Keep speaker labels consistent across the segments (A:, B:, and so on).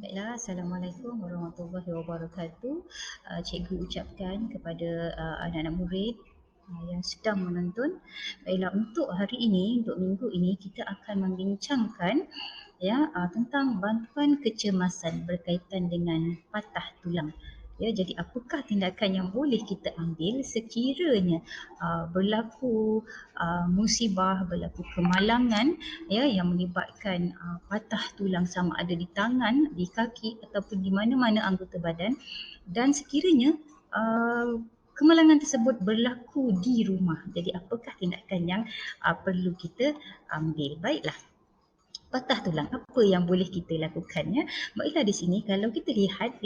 A: Baiklah, Assalamualaikum warahmatullahi wabarakatuh. Cikgu ucapkan kepada anak-anak murid yang sedang menonton. Baiklah, untuk hari ini, untuk minggu ini kita akan membincangkan tentang bantuan kecemasan berkaitan dengan patah tulang. Ya, jadi apakah tindakan yang boleh kita ambil sekiranya berlaku musibah, berlaku kemalangan yang menyebabkan patah tulang sama ada di tangan, di kaki ataupun di mana-mana anggota badan, dan sekiranya kemalangan tersebut berlaku di rumah. Jadi apakah tindakan yang perlu kita ambil? Baiklah. Patah tulang, apa yang boleh kita lakukan ya? Baiklah, di sini kalau kita lihat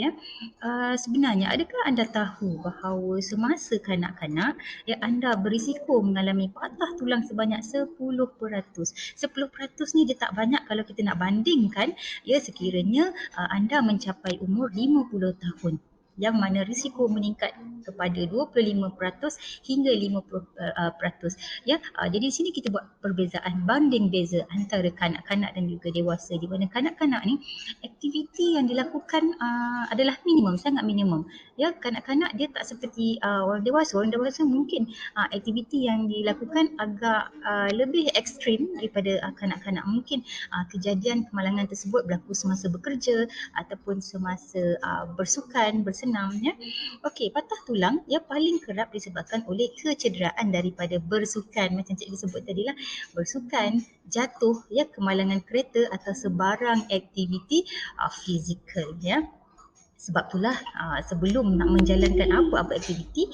A: sebenarnya adakah anda tahu bahawa semasa kanak-kanak anda berisiko mengalami patah tulang sebanyak 10%. 10% ni dia tak banyak kalau kita nak bandingkan sekiranya anda mencapai umur 50 tahun, yang mana risiko meningkat kepada 25% hingga 50%. Jadi di sini kita buat perbezaan banding beza antara kanak-kanak dan juga dewasa, di mana kanak-kanak ni aktiviti yang dilakukan adalah minimum, sangat minimum. Kanak-kanak dia tak seperti orang dewasa. Orang dewasa mungkin aktiviti yang dilakukan agak lebih ekstrim daripada kanak-kanak. Mungkin kejadian kemalangan tersebut berlaku semasa bekerja ataupun semasa bersukan, bersenam ya. Okey, patah tulang yang paling kerap disebabkan oleh kecederaan daripada bersukan, macam cikgu sebut tadi lah, bersukan, jatuh, kemalangan kereta atau sebarang aktiviti fizikal ya. Sebab itulah sebelum nak menjalankan apa-apa aktiviti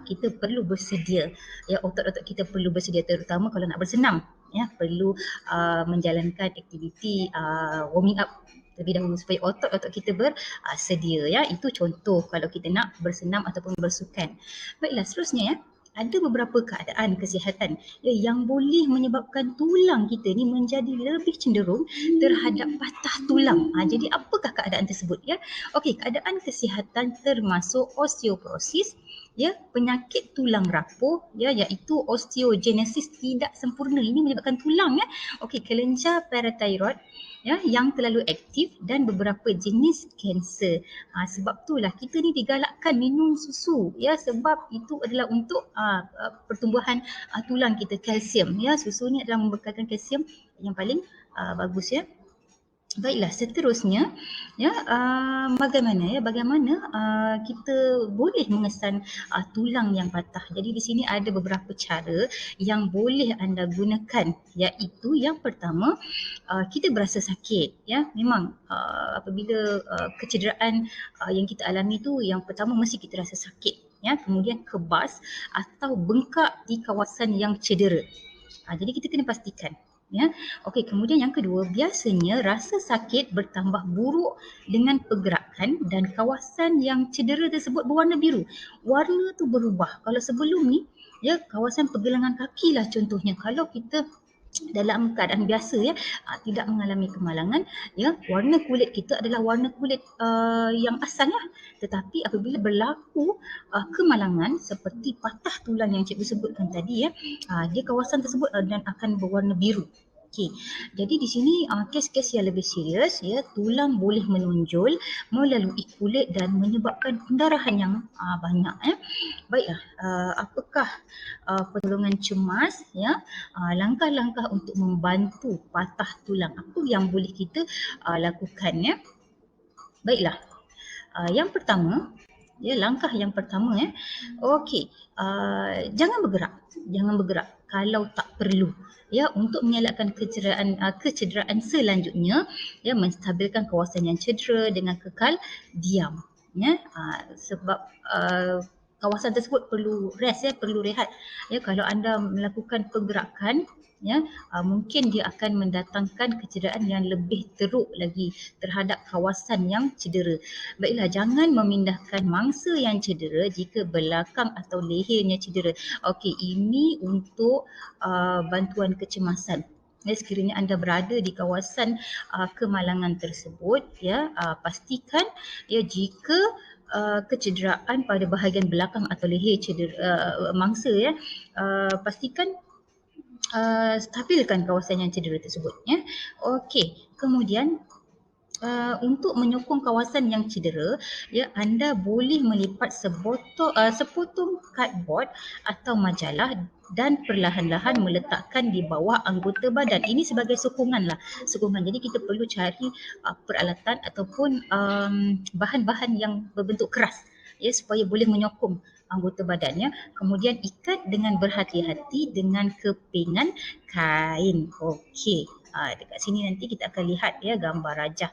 A: kita perlu bersedia, otot-otot kita perlu bersedia, terutama kalau nak bersenam perlu menjalankan aktiviti warming up terlebih dahulu supaya otot-otot kita bersedia Itu contoh kalau kita nak bersenam ataupun bersukan. Baiklah, seterusnya ada beberapa keadaan kesihatan yang boleh menyebabkan tulang kita ni menjadi lebih cenderung terhadap patah tulang. Jadi apakah keadaan tersebut Okey, keadaan kesihatan termasuk osteoporosis, penyakit tulang rapuh iaitu osteogenesis tidak sempurna. Ini menyebabkan tulang Okey, kelenjar paratiroid yang terlalu aktif dan beberapa jenis kanser. Sebab itulah kita ni digalakkan minum susu sebab itu adalah untuk pertumbuhan tulang kita, kalsium susu ni adalah membekalkan kalsium yang paling bagus Baiklah, seterusnya bagaimana kita boleh mengesan tulang yang patah. Jadi di sini ada beberapa cara yang boleh anda gunakan, iaitu yang pertama, kita berasa sakit memang apabila kecederaan yang kita alami tu, yang pertama mesti kita rasa sakit kemudian kebas atau bengkak di kawasan yang cedera. Jadi kita kena pastikan Okey, kemudian yang kedua, biasanya rasa sakit bertambah buruk dengan pergerakan dan kawasan yang cedera tersebut berwarna biru. Warna tu berubah. Kalau sebelum ni kawasan pergelangan kaki lah contohnya, kalau kita dalam keadaan biasa tidak mengalami kemalangan, warna kulit kita adalah warna kulit yang asal tetapi apabila berlaku kemalangan seperti patah tulang yang cikgu sebutkan tadi dia kawasan tersebut dan akan berwarna biru. Okey. Jadi di sini kes-kes yang lebih serius tulang boleh menonjol melalui kulit dan menyebabkan pendarahan yang banyak Baiklah, apakah pertolongan cemas langkah-langkah untuk membantu patah tulang, apa yang boleh kita lakukan Baiklah, yang pertama langkah yang pertama okey, jangan bergerak kalau tak perlu untuk mengelakkan kecederaan selanjutnya menstabilkan kawasan yang cedera dengan kekal diam sebab kawasan tersebut perlu rest perlu rehat kalau anda melakukan pergerakan mungkin dia akan mendatangkan kecederaan yang lebih teruk lagi terhadap kawasan yang cedera. Baiklah, jangan memindahkan mangsa yang cedera jika belakang atau lehernya cedera. Okey, ini untuk bantuan kecemasan. Sekiranya anda berada di kawasan kemalangan tersebut pastikan jika kecederaan pada bahagian belakang atau leher cedera mangsa pastikan stabilkan kawasan yang cedera tersebut Okey, kemudian Untuk menyokong kawasan yang cedera, ya anda boleh melipat sepotong cardboard atau majalah dan perlahan-lahan meletakkan di bawah anggota badan. Ini sebagai sokongan lah, sokongan. Jadi kita perlu cari peralatan ataupun bahan-bahan yang berbentuk keras, ya, supaya boleh menyokong anggota badannya. Kemudian ikat dengan berhati-hati dengan kepingan kain. Okey. Dekat sini nanti kita akan lihat ya gambar rajah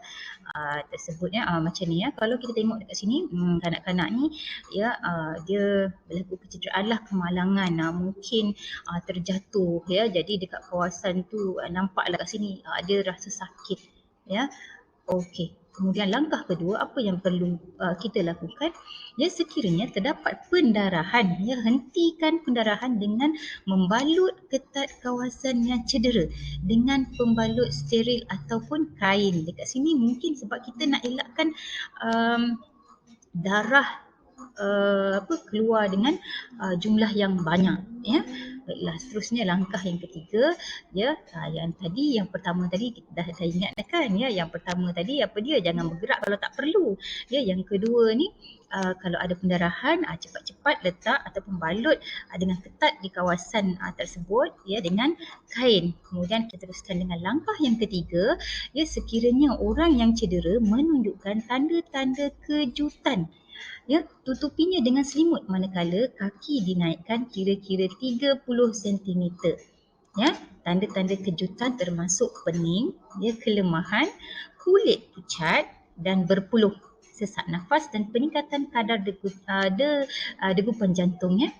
A: tersebutnya macam ni ya. Kalau kita tengok dekat sini kanak-kanak ni ya dia berlaku kecederaan lah, kemalangan, mungkin terjatuh ya. Jadi dekat kawasan tu nampaklah kat sini dia rasa sakit ya. Okey. Kemudian langkah kedua, apa yang perlu kita lakukan? Ya, sekiranya terdapat pendarahan, ya, hentikan pendarahan dengan membalut ketat kawasan yang cedera dengan pembalut steril ataupun kain. Dekat sini mungkin sebab kita nak elakkan darah keluar dengan jumlah yang banyak ya. Baiklah, seterusnya langkah yang ketiga ya, yang pertama tadi kita dah ingat kan ya. Yang pertama tadi apa dia, jangan bergerak kalau tak perlu ya. Yang kedua ni kalau ada pendarahan cepat-cepat letak ataupun balut dengan ketat di kawasan tersebut ya dengan kain. Kemudian kita teruskan dengan langkah yang ketiga ya, sekiranya orang yang cedera menunjukkan tanda-tanda kejutan ya, tutupinya dengan selimut manakala kaki dinaikkan kira-kira 30 cm. Ya, tanda-tanda kejutan termasuk pening, ya, kelemahan, kulit pucat dan berpeluh, sesak nafas dan peningkatan kadar degupan jantung ya.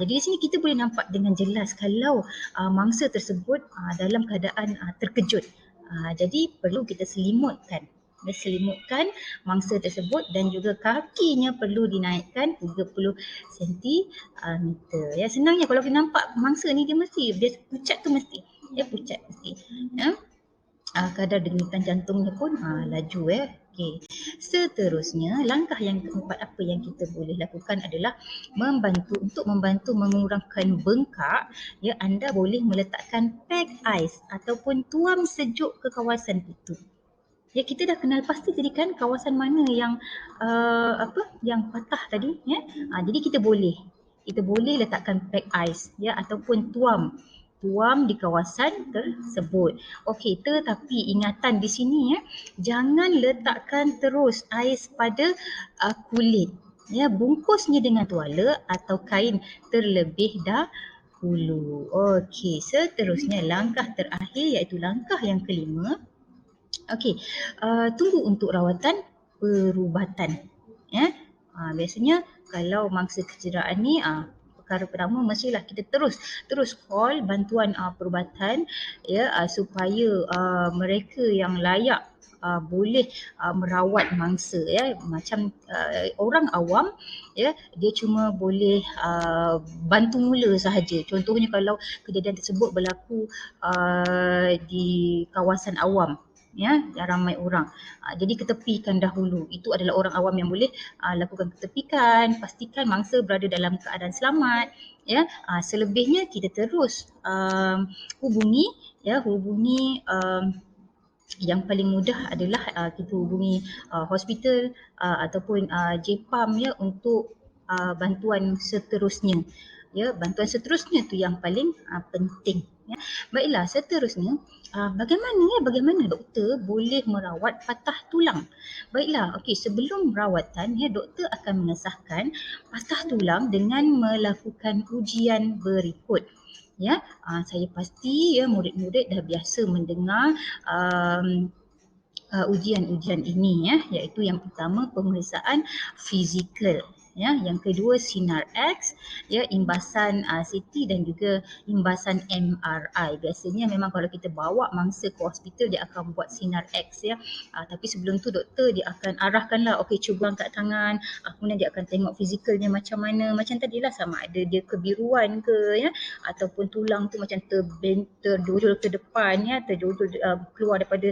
A: Jadi di sini kita boleh nampak dengan jelas kalau mangsa tersebut dalam keadaan terkejut. Jadi perlu kita selimutkan. Selimutkan mangsa tersebut dan juga kakinya perlu dinaikkan 30 cm. Ya, senangnya kalau kita nampak mangsa ni dia pucat tu mesti. Ya, pucat mesti. Ya. Kadar denyutan jantungnya pun laju ya. Okey. Seterusnya, langkah yang keempat apa yang kita boleh lakukan adalah untuk membantu mengurangkan bengkak, ya, anda boleh meletakkan pack ice ataupun tuam sejuk ke kawasan itu. Ya, kita dah kenal pasti tadi kan kawasan mana yang yang patah tadi ya. Jadi kita boleh letakkan pack ice ya ataupun tuam di kawasan tersebut. Okey, tetapi ingatan di sini ya, jangan letakkan terus ais pada kulit. Ya, bungkusnya dengan tuala atau kain terlebih dahulu. Okey, seterusnya langkah terakhir iaitu langkah yang kelima. Okey, tunggu untuk rawatan perubatan. Ya, biasanya kalau mangsa kecederaan ni, perkara pertama mestilah kita terus call bantuan perubatan ya, supaya mereka yang layak boleh merawat mangsa ya. Macam orang awam ya, dia cuma boleh bantu mula sahaja. Contohnya kalau kejadian tersebut berlaku di kawasan awam ya, ramai orang. Jadi ketepikan dahulu. Itu adalah orang awam yang boleh lakukan ketepikan, pastikan mangsa berada dalam keadaan selamat ya. Selebihnya kita terus hubungi yang paling mudah adalah kita hubungi hospital ataupun JPAM ya untuk bantuan seterusnya. Ya, bantuan seterusnya tu yang paling penting. Ya. Baiklah, seterusnya bagaimana doktor boleh merawat patah tulang? Baiklah, okey, sebelum rawatan ya, doktor akan mengesahkan patah tulang dengan melakukan ujian berikut. Ya, saya pasti ya murid-murid dah biasa mendengar ujian-ujian ini ya, iaitu yang pertama pemeriksaan fizikal. Ya, yang kedua sinar X, ya, imbasan CT dan juga imbasan MRI. Biasanya memang kalau kita bawa mangsa ke hospital dia akan buat sinar X ya. Tapi sebelum tu doktor dia akan arahkanlah, okey cuba angkat tangan, kemudian dia akan tengok fizikalnya macam mana. Macam tadilah sama ada dia kebiruan ke ya, ataupun tulang tu macam terjojol ke depan ya, terjojol keluar daripada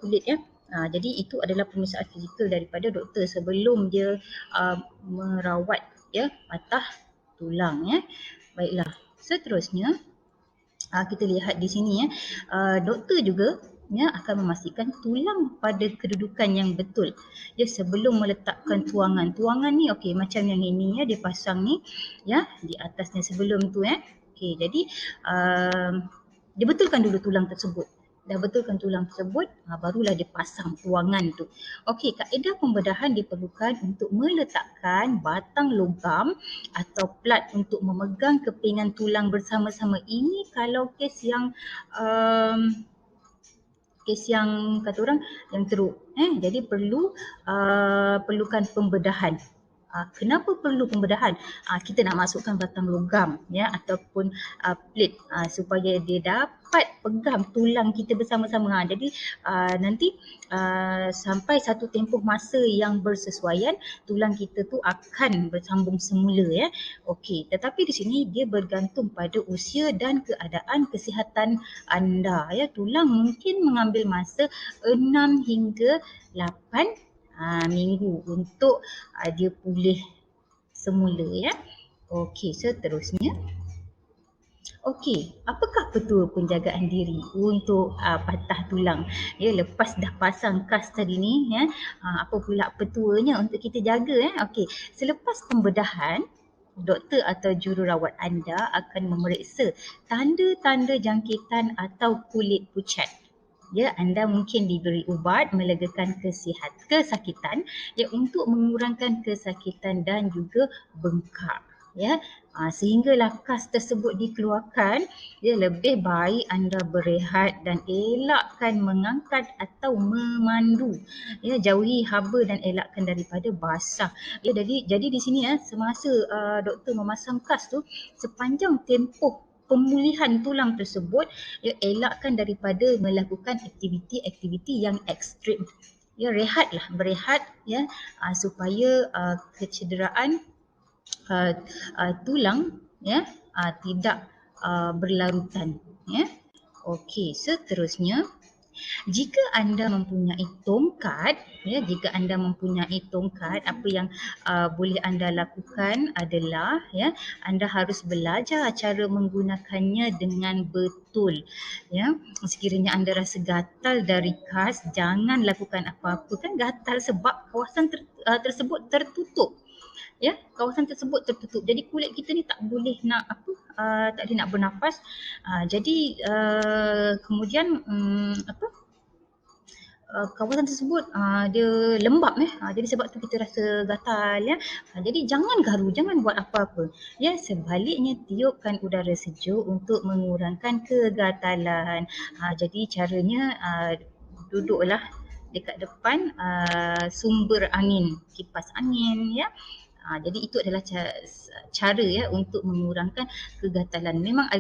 A: kulit ya. Jadi itu adalah pemeriksaan fizikal daripada doktor sebelum dia merawat ya patah tulang ya. Baiklah, seterusnya kita lihat di sini ya, doktor juga ya akan memastikan tulang pada kedudukan yang betul. Ya sebelum meletakkan tuangan ni okey macam yang ini ya dia pasang ni ya di atasnya sebelum tu ya. Okey jadi dia betulkan dulu tulang tersebut. Dah betulkan tulang tersebut, barulah dia pasang tuangan tu. Okey, kaedah pembedahan diperlukan untuk meletakkan batang logam atau plat untuk memegang kepingan tulang bersama-sama. Ini kalau kes yang kata orang yang teruk. Jadi perlukan pembedahan. Kenapa perlu pembedahan? Kita nak masukkan batang logam ya ataupun plate supaya dia dapat pegang tulang kita bersama-sama. Jadi nanti sampai satu tempoh masa yang bersesuaian tulang kita tu akan bersambung semula ya. Okey, tetapi di sini dia bergantung pada usia dan keadaan kesihatan anda ya. Tulang mungkin mengambil masa 6 hingga 8 minggu untuk dia pulih semula ya. Okey, seterusnya. Okey, apakah petua penjagaan diri untuk patah tulang? Ya, lepas dah pasang kas tadi ni ya, apa pula petuanya untuk kita jaga Okey, selepas pembedahan doktor atau jururawat anda akan memeriksa tanda-tanda jangkitan atau kulit pucat. Ya, anda mungkin diberi ubat melegakan kesakitan ya untuk mengurangkan kesakitan dan juga bengkak ya. Sehinggalah kas tersebut dikeluarkan, ya lebih baik anda berehat dan elakkan mengangkat atau memandu. Ya, jauhi haba dan elakkan daripada basah. Ya, jadi di sini semasa doktor memasang kas tu, sepanjang tempoh pemulihan tulang tersebut, ya elakkan daripada melakukan aktiviti-aktiviti yang ekstrim. Ya, berehat ya supaya kecederaan tulang ya tidak berlarutan ya. Okey, seterusnya jika anda mempunyai tongkat apa yang boleh anda lakukan adalah ya anda harus belajar cara menggunakannya dengan betul ya. Sekiranya anda rasa gatal dari kas, jangan lakukan apa-apa. Kan gatal sebab kawasan tersebut tertutup. Ya, kawasan tersebut tertutup. Jadi kulit kita ni tak boleh nak tak boleh nak bernafas. Jadi kemudian kawasan tersebut dia lembap jadi sebab tu kita rasa gatal ya. Jadi jangan garu, jangan buat apa-apa. Ya, sebaliknya tiupkan udara sejuk untuk mengurangkan kegatalan. Jadi caranya duduklah dekat depan sumber angin, kipas angin ya. Jadi itu adalah cara ya untuk mengurangkan kegatalan. Memang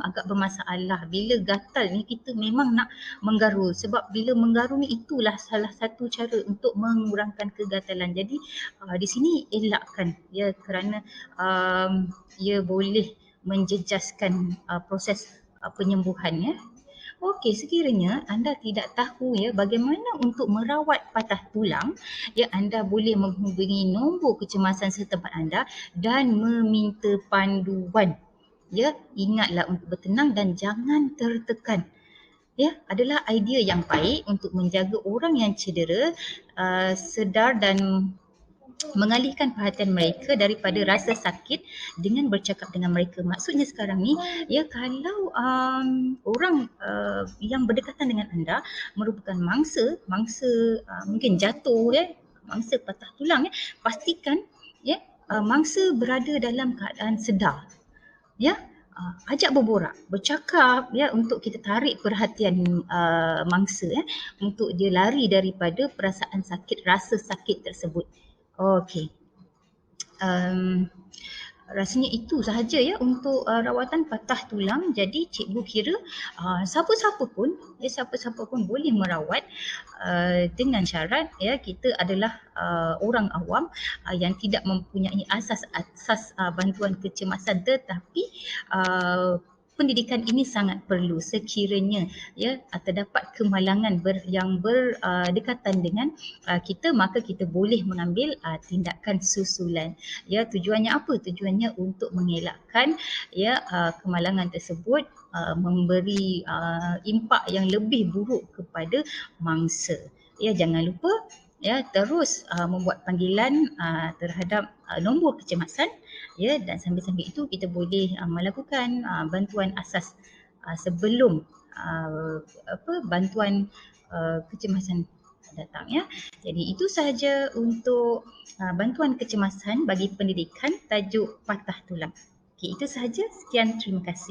A: agak bermasalah bila gatal ni kita memang nak menggaru, sebab bila menggaru ni itulah salah satu cara untuk mengurangkan kegatalan. Jadi di sini elakkan ya kerana ia boleh menjejaskan proses penyembuhan ya. Okey, sekiranya anda tidak tahu ya bagaimana untuk merawat patah tulang, ya anda boleh menghubungi nombor kecemasan setempat anda dan meminta panduan. Ya, ingatlah untuk bertenang dan jangan tertekan. Ya, adalah idea yang baik untuk menjaga orang yang cedera sedar dan mengalihkan perhatian mereka daripada rasa sakit dengan bercakap dengan mereka. Maksudnya sekarang ni ya kalau orang yang berdekatan dengan anda merupakan mangsa mungkin jatuh ya, mangsa patah tulang pastikan ya mangsa berada dalam keadaan sedar. Ya, ajak berborak, bercakap ya untuk kita tarik perhatian mangsa untuk dia lari daripada perasaan sakit, rasa sakit tersebut. Okey. Rasanya itu sahaja ya untuk rawatan patah tulang. Jadi cikgu kira siapa-siapa pun boleh merawat dengan syarat ya kita adalah orang awam yang tidak mempunyai asas bantuan kecemasan, tetapi pendidikan ini sangat perlu sekiranya ya terdapat kemalangan yang berdekatan dengan kita, maka kita boleh mengambil tindakan susulan. Ya, tujuannya apa? Tujuannya untuk mengelakkan ya kemalangan tersebut memberi impak yang lebih buruk kepada mangsa. Ya, jangan lupa ya terus membuat panggilan terhadap nombor kecemasan, ya, dan sambil-sambil itu kita boleh melakukan bantuan asas sebelum bantuan kecemasan datang, ya. Jadi itu sahaja untuk bantuan kecemasan bagi pendidikan tajuk patah tulang. Okey, itu sahaja. Sekian, terima kasih.